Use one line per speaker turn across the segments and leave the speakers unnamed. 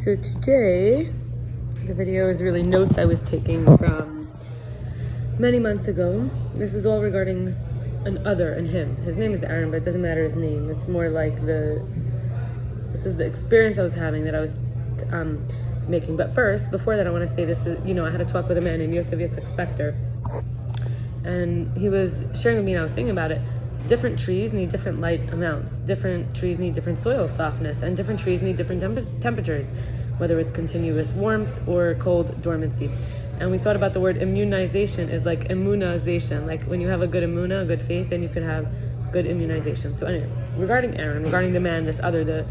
So today, the video is really notes I was taking from many months ago. This is all regarding an other and him. His name is Aaron, but it doesn't matter his name. It's more like this is the experience I was having that I was making. But first, before that, I want to say this is, I had a talk with a man named Yosef Yitzchak Spector. And he was sharing with me, and I was thinking about it. Different trees need different light amounts. Different trees need different soil softness, and different trees need different temperatures, whether it's continuous warmth or cold dormancy. And we thought about the word immunization is like immunization. Like when you have a good imuna, a good faith, then you can have good immunization. So anyway, regarding Aaron, regarding the man, this other, the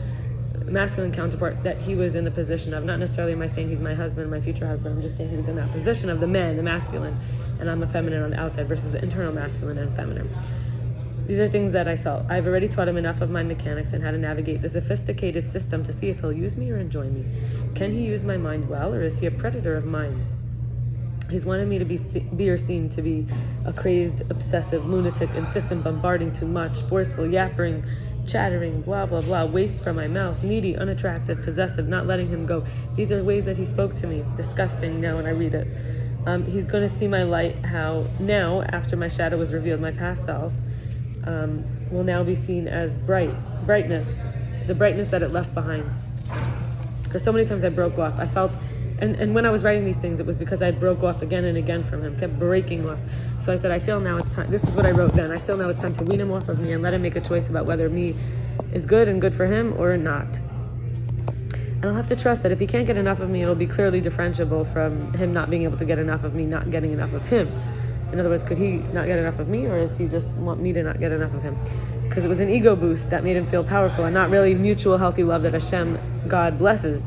masculine counterpart that he was in the position of, not necessarily am I saying he's my husband, my future husband, I'm just saying he was in that position of the man, the masculine, and I'm a feminine on the outside versus the internal masculine and feminine. These are things that I felt. I've already taught him enough of my mechanics and how to navigate the sophisticated system to see if he'll use me or enjoy me. Can he use my mind well, or is he a predator of minds? He's wanted me to be or seem to be a crazed, obsessive, lunatic, insistent, bombarding too much, forceful, yapping, chattering, blah, blah, blah, waste from my mouth, needy, unattractive, possessive, not letting him go. These are ways that he spoke to me. Disgusting now when I read it. He's going to see my light, how now, after my shadow was revealed, my past self, will now be seen as brightness, the brightness that it left behind. Because so many times I broke off. I felt, and when I was writing these things, it was because I broke off again and again from him, kept breaking off. So I said, I feel now it's time, this is what I wrote then, I feel now it's time to wean him off of me and let him make a choice about whether me is good and good for him or not. And I'll have to trust that if he can't get enough of me, it'll be clearly differentiable from him not being able to get enough of me, not getting enough of him. In other words, could he not get enough of me, or does he just want me to not get enough of him? Because it was an ego boost that made him feel powerful and not really mutual healthy love that Hashem, God, blesses.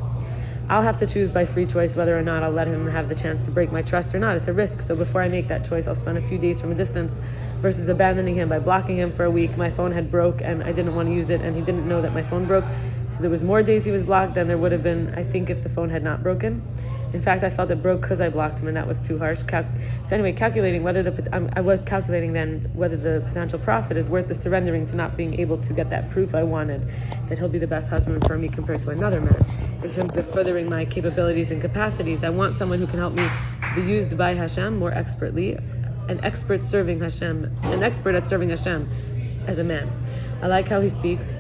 I'll have to choose by free choice whether or not I'll let him have the chance to break my trust or not. It's a risk, so before I make that choice, I'll spend a few days from a distance versus abandoning him by blocking him for a week. My phone had broke and I didn't want to use it, and he didn't know that my phone broke. So there was more days he was blocked than there would have been, I think, if the phone had not broken. In fact, I felt it broke because I blocked him, and that was too harsh. So anyway, calculating whether I was calculating then whether the potential profit is worth the surrendering to not being able to get that proof I wanted, that he'll be the best husband for me compared to another man. In terms of furthering my capabilities and capacities, I want someone who can help me be used by Hashem more expertly, an expert at serving Hashem as a man. I like how he speaks.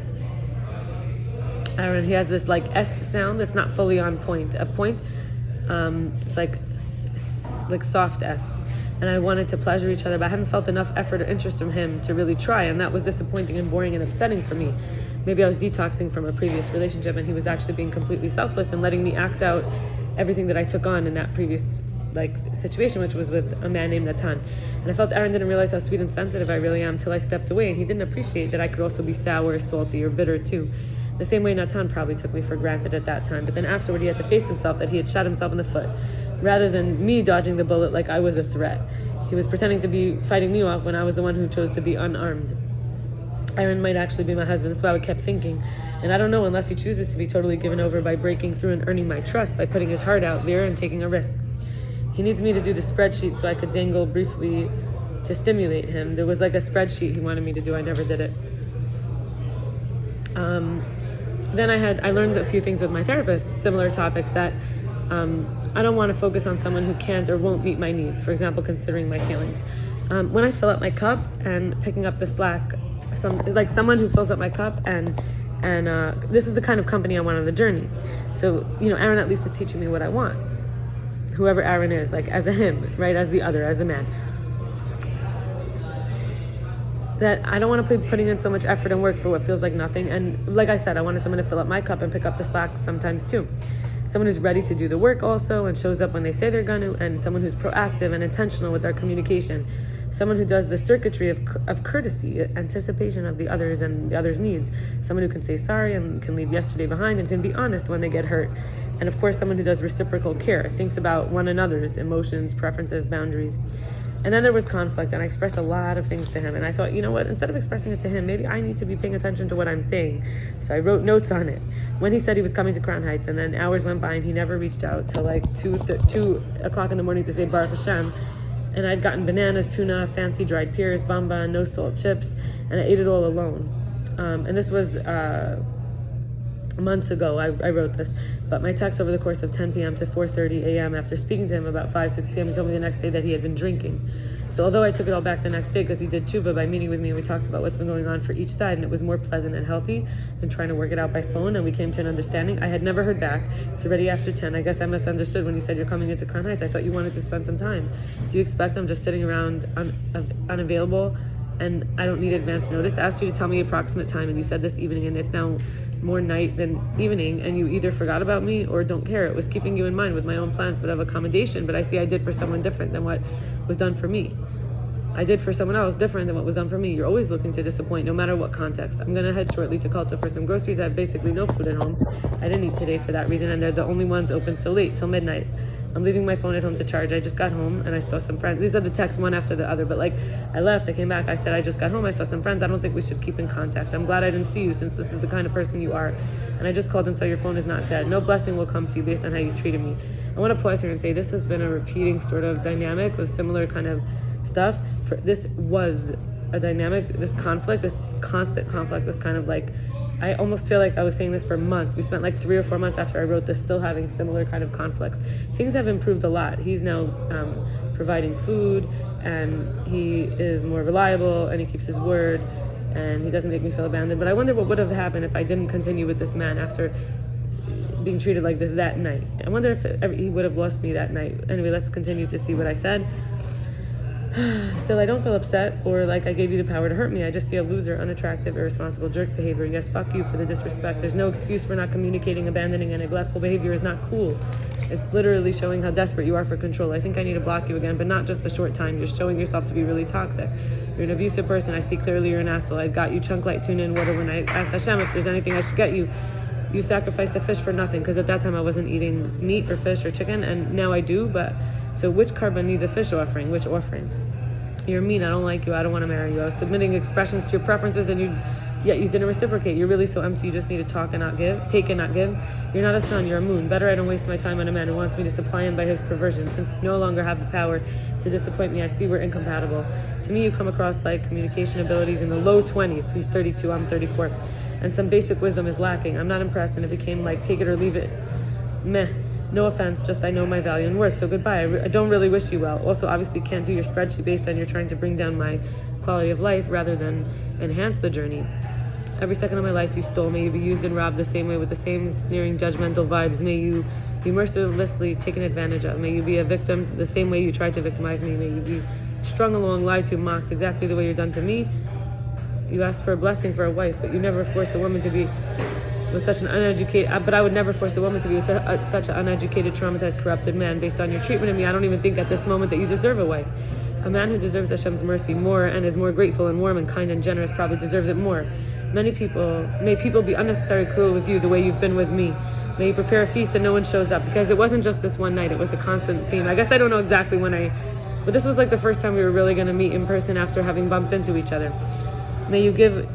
Aaron, he has this like S sound that's not fully on point. A point. It's like soft S, and I wanted to pleasure each other, but I hadn't felt enough effort or interest from him to really try, and that was disappointing and boring and upsetting for me. Maybe I was detoxing from a previous relationship, and he was actually being completely selfless and letting me act out everything that I took on in that previous situation, which was with a man named Natan. And I felt Aaron didn't realize how sweet and sensitive I really am till I stepped away, and he didn't appreciate that I could also be sour, salty, or bitter too. The same way Natan probably took me for granted at that time, but then afterward he had to face himself that he had shot himself in the foot. Rather than me dodging the bullet like I was a threat, he was pretending to be fighting me off when I was the one who chose to be unarmed. Aaron might actually be my husband, that's why I kept thinking. And I don't know unless he chooses to be totally given over by breaking through and earning my trust by putting his heart out there and taking a risk. He needs me to do the spreadsheet so I could dangle briefly to stimulate him. There was like a spreadsheet he wanted me to do, I never did it. Then I learned a few things with my therapist, similar topics that I don't want to focus on someone who can't or won't meet my needs. For example, considering my feelings. When I fill up my cup and picking up the slack, someone who fills up my cup and this is the kind of company I want on the journey. So, Aaron at least is teaching me what I want. Whoever Aaron is, like as a him, right? As the other, as the man. That I don't want to be putting in so much effort and work for what feels like nothing. And like I said, I wanted someone to fill up my cup and pick up the slack sometimes too. Someone who's ready to do the work also and shows up when they say they're going to, and someone who's proactive and intentional with their communication. Someone who does the circuitry of courtesy, anticipation of the others and the others' needs. Someone who can say sorry and can leave yesterday behind and can be honest when they get hurt. And of course, someone who does reciprocal care, thinks about one another's emotions, preferences, boundaries. And then there was conflict, and I expressed a lot of things to him. And I thought, you know what, instead of expressing it to him, maybe I need to be paying attention to what I'm saying. So I wrote notes on it. When he said he was coming to Crown Heights, and then hours went by, and he never reached out till like 2 o'clock in the morning to say Baruch Hashem. And I'd gotten bananas, tuna, fancy dried pears, bamba, no salt chips, and I ate it all alone. And this was months ago. I wrote this, but my text over the course of 10 p.m. to 4:30 a.m. after speaking to him about 6 p.m. he told me the next day that he had been drinking. So although I took it all back the next day because he did tshuva by meeting with me and we talked about what's been going on for each side, and it was more pleasant and healthy than trying to work it out by phone, and we came to an understanding. I had never heard back. It's already after 10. I guess I misunderstood when you said you're coming into Crown Heights. I thought you wanted to spend some time. Do you expect I'm just sitting around unavailable and I don't need advance notice? I asked you to tell me approximate time and you said this evening, and it's now more night than evening, and you either forgot about me or don't care. It was keeping you in mind with my own plans but of accommodation, but I see I did for someone different than what was done for me. I did for someone else different than what was done for me. You're always looking to disappoint, no matter what context. I'm gonna head shortly to Kalta for some groceries. I have basically no food at home. I didn't eat today for that reason, and they're the only ones open so late, till midnight. I'm leaving my phone at home to charge. I just got home and I saw some friends. These are the texts one after the other, but like I left, I came back, I said I just got home, I saw some friends. I don't think we should keep in contact. I'm glad I didn't see you since this is the kind of person you are. And I just called and saw your phone is not dead. No blessing will come to you based on how you treated me. I want to pause here and say this has been a repeating sort of dynamic with similar kind of stuff. This was a dynamic, this conflict, this constant conflict, this kind of like, I almost feel like I was saying this for months. We spent like 3 or 4 months after I wrote this still having similar kind of conflicts. Things have improved a lot. He's now providing food, and he is more reliable, and he keeps his word, and he doesn't make me feel abandoned. But I wonder what would have happened if I didn't continue with this man after being treated like this that night. I wonder if he would have lost me that night. Anyway, let's continue to see what I said. Still, I don't feel upset or like I gave you the power to hurt me. I just see a loser, unattractive, irresponsible jerk behavior. Yes, fuck you for the disrespect. There's no excuse for not communicating. Abandoning and neglectful behavior is not cool. It's literally showing how desperate you are for control. I think I need to block you again, but not just a short time. You're showing yourself to be really toxic. You're an abusive person. I see clearly you're an asshole. I got you chunk light tuna and water when I asked Hashem if there's anything I should get you. You sacrificed a fish for nothing, because at that time I wasn't eating meat or fish or chicken, and now I do. But so which carbon needs a fish offering? Which offering? You're mean. I don't like you. I don't want to marry you. I was submitting expressions to your preferences, and yet you didn't reciprocate. You're really so empty. You just need to talk and not give, take and not give. You're not a sun. You're a moon. Better I don't waste my time on a man who wants me to supply him by his perversion. Since you no longer have the power to disappoint me, I see we're incompatible. To me, you come across like communication abilities in the low 20s. He's 32. I'm 34. And some basic wisdom is lacking. I'm not impressed, and it became like take it or leave it. Meh. No offense, just I know my value and worth, so goodbye. I don't really wish you well. Also, obviously can't do your spreadsheet based on you're trying to bring down my quality of life rather than enhance the journey. Every second of my life you stole. May you be used and robbed the same way with the same sneering, judgmental vibes. May you be mercilessly taken advantage of. May you be a victim the same way you tried to victimize me. May you be strung along, lied to, mocked exactly the way you're done to me. You asked for a blessing for a wife, but you never forced a woman to be with such an uneducated, but I would never force a woman to be with such an uneducated, traumatized, corrupted man. Based on your treatment of me, I don't even think at this moment that you deserve a wife. A man who deserves Hashem's mercy more and is more grateful and warm and kind and generous probably deserves it more. May people be unnecessarily cruel with you the way you've been with me. May you prepare a feast and no one shows up, because it wasn't just this one night, it was a constant theme. I guess I don't know exactly but this was like the first time we were really going to meet in person after having bumped into each other. May you give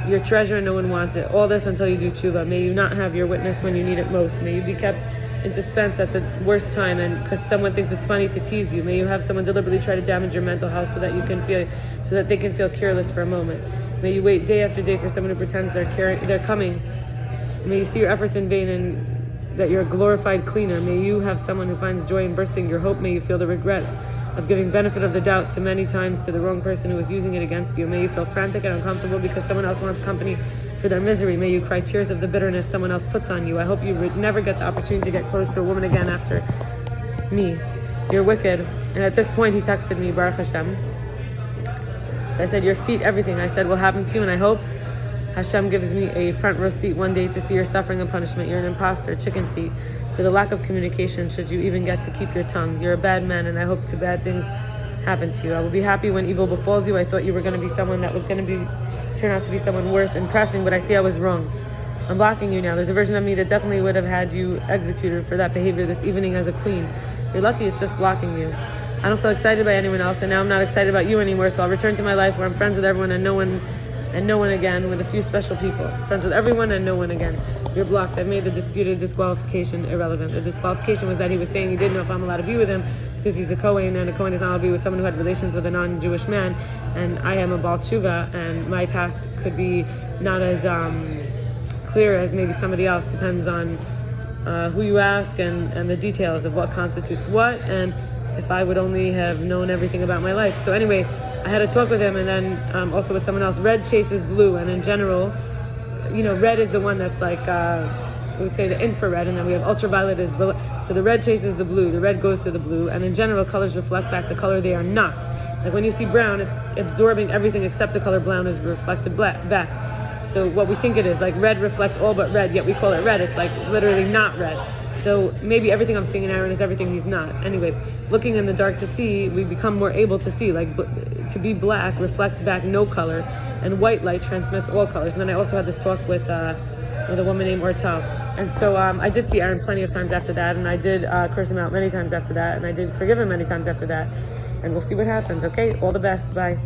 your treasure and no one wants it. All this until you do tshuva. May you not have your witness when you need it most. May you be kept in suspense at the worst time, and because someone thinks it's funny to tease you. May you have someone deliberately try to damage your mental health so that they can feel careless for a moment. May you wait day after day for someone who pretends they're coming. May you see your efforts in vain and that you're a glorified cleaner. May you have someone who finds joy in bursting your hope. May you feel the regret of giving benefit of the doubt to many times to the wrong person who is using it against you. May you feel frantic and uncomfortable because someone else wants company for their misery. May you cry tears of the bitterness someone else puts on you. I hope you would never get the opportunity to get close to a woman again after me. You're wicked. And at this point he texted me, Baruch Hashem. So I said, your feet, everything I said will happen to you, and I hope Hashem gives me a front row seat one day to see your suffering and punishment. You're an imposter, chicken feet. For the lack of communication, should you even get to keep your tongue. You're a bad man, and I hope to bad things happen to you. I will be happy when evil befalls you. I thought you were going to be someone that was going to turn out to be someone worth impressing, but I see I was wrong. I'm blocking you now. There's a version of me that definitely would have had you executed for that behavior this evening as a queen. You're lucky it's just blocking you. I don't feel excited by anyone else, and now I'm not excited about you anymore, so I'll return to my life where I'm friends with everyone and no one again, with a few special people. Friends with everyone and no one again. You're blocked. I've made the disputed disqualification irrelevant. The disqualification was that he was saying he didn't know if I'm allowed to be with him because he's a kohn, and a kohn is not allowed to be with someone who had relations with a non-Jewish man, and I am a Baal Tshuva, and my past could be not as clear as maybe somebody else. Depends on who you ask and the details of what constitutes what, and if I would only have known everything about my life. So anyway, I had a talk with him, and then also with someone else. Red chases blue, and in general, red is the one that's like, we would say the infrared, and then we have ultraviolet is below. So the red chases the blue, the red goes to the blue, and in general, colors reflect back the color they are not. Like when you see brown, it's absorbing everything except the color brown is reflected back. So what we think it is, like red reflects all but red, yet we call it red. It's like literally not red. So maybe everything I'm seeing in Aaron is everything he's not. Anyway, looking in the dark to see, we become more able to see. Like to be black reflects back no color, and white light transmits all colors. And then I also had this talk with a woman named Ortal. And so I did see Aaron plenty of times after that, and I did curse him out many times after that, and I did forgive him many times after that. And we'll see what happens, okay? All the best. Bye.